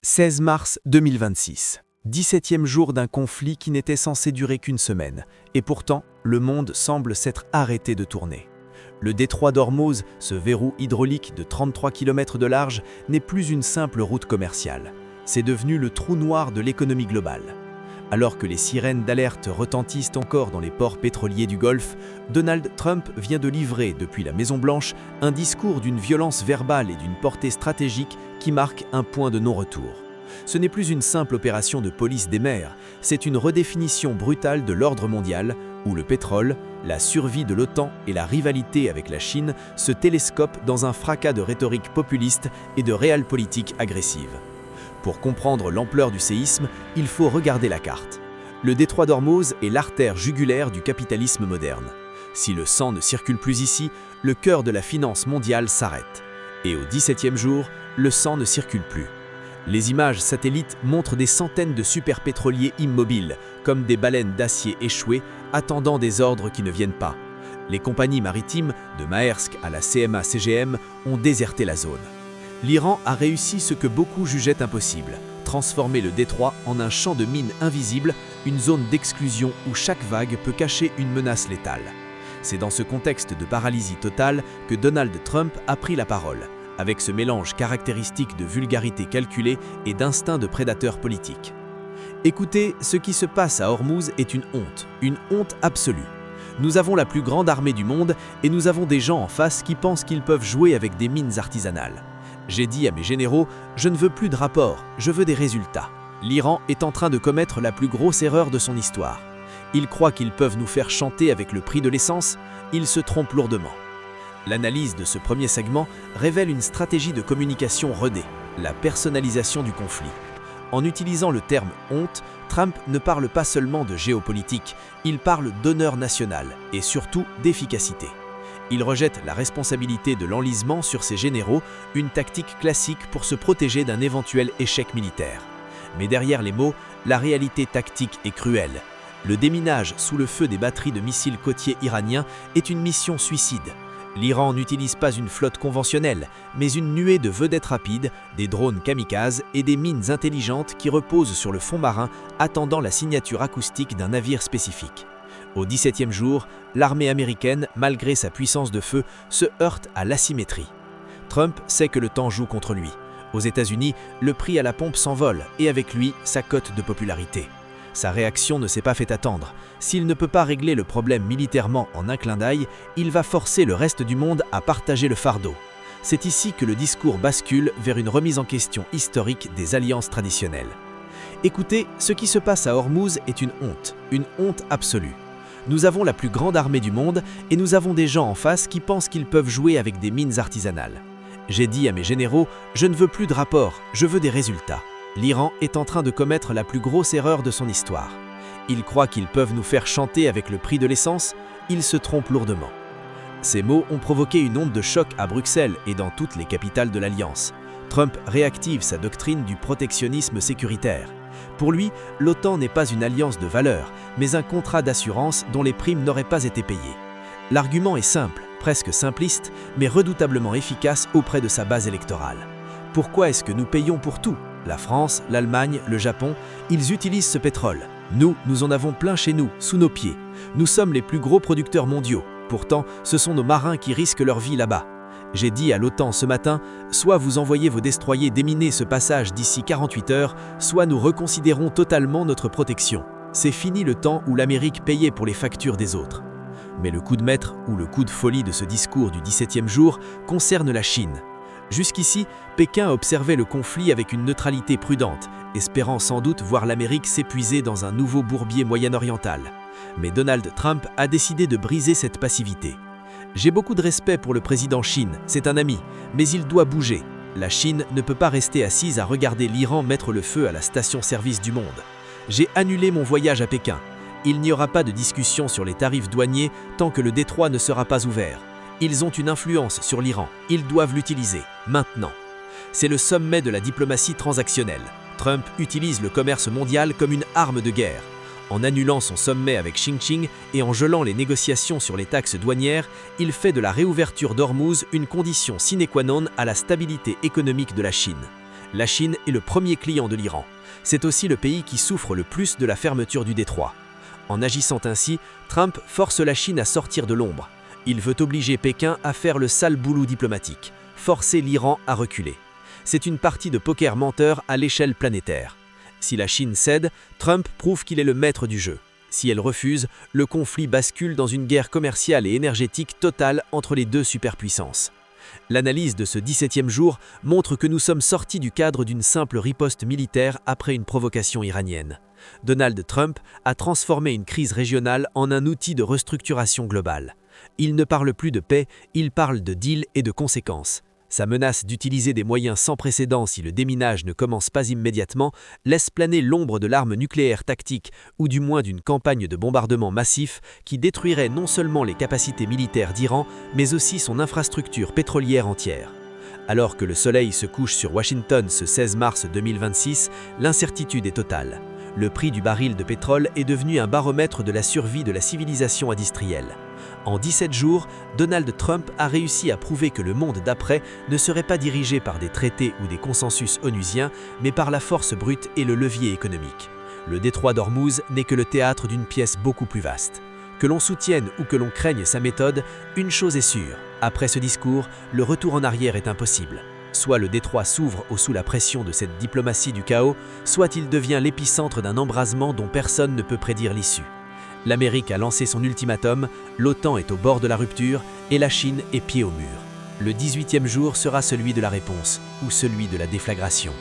16 mars 2026. 17e jour d'un conflit qui n'était censé durer qu'une semaine. Et pourtant, le monde semble s'être arrêté de tourner. Le détroit d'Ormuz, ce verrou hydraulique de 33 km de large, n'est plus une simple route commerciale. C'est devenu le trou noir de l'économie globale. Alors que les sirènes d'alerte retentissent encore dans les ports pétroliers du Golfe, Donald Trump vient de livrer, depuis la Maison-Blanche, un discours d'une violence verbale et d'une portée stratégique qui marque un point de non-retour. Ce n'est plus une simple opération de police des mers, c'est une redéfinition brutale de l'ordre mondial, où le pétrole, la survie de l'OTAN et la rivalité avec la Chine se télescopent dans un fracas de rhétorique populiste et de réalpolitik agressive. Pour comprendre l'ampleur du séisme, il faut regarder la carte. Le détroit d'Ormuz est l'artère jugulaire du capitalisme moderne. Si le sang ne circule plus ici, le cœur de la finance mondiale s'arrête. Et au 17e jour, le sang ne circule plus. Les images satellites montrent des centaines de superpétroliers immobiles, comme des baleines d'acier échouées, attendant des ordres qui ne viennent pas. Les compagnies maritimes, de Maersk à la CMA-CGM, ont déserté la zone. L'Iran a réussi ce que beaucoup jugeaient impossible, transformer le détroit en un champ de mines invisible, une zone d'exclusion où chaque vague peut cacher une menace létale. C'est dans ce contexte de paralysie totale que Donald Trump a pris la parole, avec ce mélange caractéristique de vulgarité calculée et d'instinct de prédateur politique. Écoutez, ce qui se passe à Ormuz est une honte absolue. Nous avons la plus grande armée du monde et nous avons des gens en face qui pensent qu'ils peuvent jouer avec des mines artisanales. J'ai dit à mes généraux, je ne veux plus de rapports, je veux des résultats. L'Iran est en train de commettre la plus grosse erreur de son histoire. Ils croient qu'ils peuvent nous faire chanter avec le prix de l'essence, ils se trompent lourdement. L'analyse de ce premier segment révèle une stratégie de communication rodée, la personnalisation du conflit. En utilisant le terme « honte », Trump ne parle pas seulement de géopolitique, il parle d'honneur national et surtout d'efficacité. Il rejette la responsabilité de l'enlisement sur ses généraux, une tactique classique pour se protéger d'un éventuel échec militaire. Mais derrière les mots, la réalité tactique est cruelle. Le déminage sous le feu des batteries de missiles côtiers iraniens est une mission suicide. L'Iran n'utilise pas une flotte conventionnelle, mais une nuée de vedettes rapides, des drones kamikazes et des mines intelligentes qui reposent sur le fond marin, attendant la signature acoustique d'un navire spécifique. Au 17e jour, l'armée américaine, malgré sa puissance de feu, se heurte à l'asymétrie. Trump sait que le temps joue contre lui. Aux États-Unis, le prix à la pompe s'envole et avec lui, sa cote de popularité. Sa réaction ne s'est pas fait attendre. S'il ne peut pas régler le problème militairement en un clin d'œil, il va forcer le reste du monde à partager le fardeau. C'est ici que le discours bascule vers une remise en question historique des alliances traditionnelles. Écoutez, ce qui se passe à Ormuz est une honte absolue. Nous avons la plus grande armée du monde et nous avons des gens en face qui pensent qu'ils peuvent jouer avec des mines artisanales. J'ai dit à mes généraux, je ne veux plus de rapports, je veux des résultats. L'Iran est en train de commettre la plus grosse erreur de son histoire. Ils croient qu'ils peuvent nous faire chanter avec le prix de l'essence, ils se trompent lourdement. Ces mots ont provoqué une onde de choc à Bruxelles et dans toutes les capitales de l'Alliance. Trump réactive sa doctrine du protectionnisme sécuritaire. Pour lui, l'OTAN n'est pas une alliance de valeurs, mais un contrat d'assurance dont les primes n'auraient pas été payées. L'argument est simple, presque simpliste, mais redoutablement efficace auprès de sa base électorale. Pourquoi est-ce que nous payons pour tout ? La France, l'Allemagne, le Japon, ils utilisent ce pétrole. Nous en avons plein chez nous, sous nos pieds. Nous sommes les plus gros producteurs mondiaux. Pourtant, ce sont nos marins qui risquent leur vie là-bas. J'ai dit à l'OTAN ce matin, soit vous envoyez vos destroyers déminer ce passage d'ici 48 heures, soit nous reconsidérons totalement notre protection. C'est fini le temps où l'Amérique payait pour les factures des autres. Mais le coup de maître ou le coup de folie de ce discours du 17e jour concerne la Chine. Jusqu'ici, Pékin observait le conflit avec une neutralité prudente, espérant sans doute voir l'Amérique s'épuiser dans un nouveau bourbier moyen-oriental. Mais Donald Trump a décidé de briser cette passivité. J'ai beaucoup de respect pour le président Chine, c'est un ami, mais il doit bouger. La Chine ne peut pas rester assise à regarder l'Iran mettre le feu à la station-service du monde. J'ai annulé mon voyage à Pékin. Il n'y aura pas de discussion sur les tarifs douaniers tant que le détroit ne sera pas ouvert. Ils ont une influence sur l'Iran, ils doivent l'utiliser, maintenant. C'est le sommet de la diplomatie transactionnelle. Trump utilise le commerce mondial comme une arme de guerre. En annulant son sommet avec Xi Jinping et en gelant les négociations sur les taxes douanières, il fait de la réouverture d'Ormuz une condition sine qua non à la stabilité économique de la Chine. La Chine est le premier client de l'Iran. C'est aussi le pays qui souffre le plus de la fermeture du détroit. En agissant ainsi, Trump force la Chine à sortir de l'ombre. Il veut obliger Pékin à faire le sale boulot diplomatique, forcer l'Iran à reculer. C'est une partie de poker menteur à l'échelle planétaire. Si la Chine cède, Trump prouve qu'il est le maître du jeu. Si elle refuse, le conflit bascule dans une guerre commerciale et énergétique totale entre les deux superpuissances. L'analyse de ce 17e jour montre que nous sommes sortis du cadre d'une simple riposte militaire après une provocation iranienne. Donald Trump a transformé une crise régionale en un outil de restructuration globale. Il ne parle plus de paix, il parle de deal et de conséquences. Sa menace d'utiliser des moyens sans précédent si le déminage ne commence pas immédiatement laisse planer l'ombre de l'arme nucléaire tactique ou du moins d'une campagne de bombardement massif qui détruirait non seulement les capacités militaires d'Iran, mais aussi son infrastructure pétrolière entière. Alors que le soleil se couche sur Washington ce 16 mars 2026, l'incertitude est totale. Le prix du baril de pétrole est devenu un baromètre de la survie de la civilisation industrielle. En 17 jours, Donald Trump a réussi à prouver que le monde d'après ne serait pas dirigé par des traités ou des consensus onusiens, mais par la force brute et le levier économique. Le détroit d'Ormuz n'est que le théâtre d'une pièce beaucoup plus vaste. Que l'on soutienne ou que l'on craigne sa méthode, une chose est sûre, après ce discours, le retour en arrière est impossible. Soit le détroit s'ouvre sous la pression de cette diplomatie du chaos, soit il devient l'épicentre d'un embrasement dont personne ne peut prédire l'issue. L'Amérique a lancé son ultimatum, l'OTAN est au bord de la rupture et la Chine est pied au mur. Le 18e jour sera celui de la réponse ou celui de la déflagration.